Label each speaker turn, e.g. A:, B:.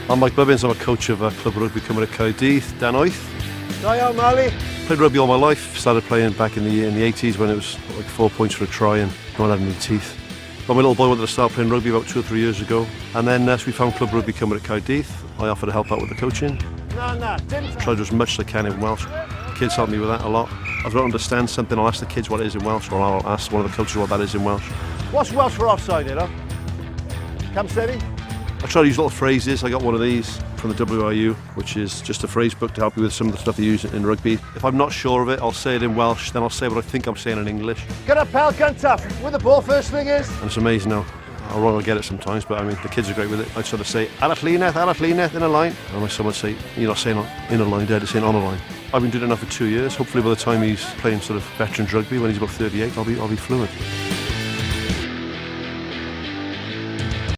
A: I'm Mike Bubbins, I'm a coach of Club Rugby Cymru Caerdydd, Dan Oith.
B: Da iawn, Mali.
A: Played rugby all my life, started playing back in the 80s when it was like 4 points for a try and no one had any teeth. But my little boy wanted to start playing rugby about 2 or 3 years ago, and then as we found Club Rugby Cymru Caerdydd, I offered to help out with the coaching. Try to do as much as I can in Welsh. Kids help me with that a lot. If I don't understand something, I'll ask the kids what it is in Welsh, or I'll ask one of the coaches what that is in Welsh.
B: What's Welsh for offside, you know? Cam steady?
A: I try to use little phrases. I got one of these from the WRU, which is just a phrase book to help you with some of the stuff you use in rugby. If I'm not sure of it, I'll say it in Welsh, then I'll say what I think I'm saying in English.
B: Get up, pal, gyntaf. With the ball, first thing is.
A: And it's amazing how wrong I get it sometimes, but I mean, the kids are great with it. I'd sort of say, arall llinell, in a line. And my son would say, you're not saying in a line, Dad, you're saying on a line. I've been doing it now for 2 years. Hopefully by the time he's playing sort of veterans rugby, when he's about 38, I'll be fluent.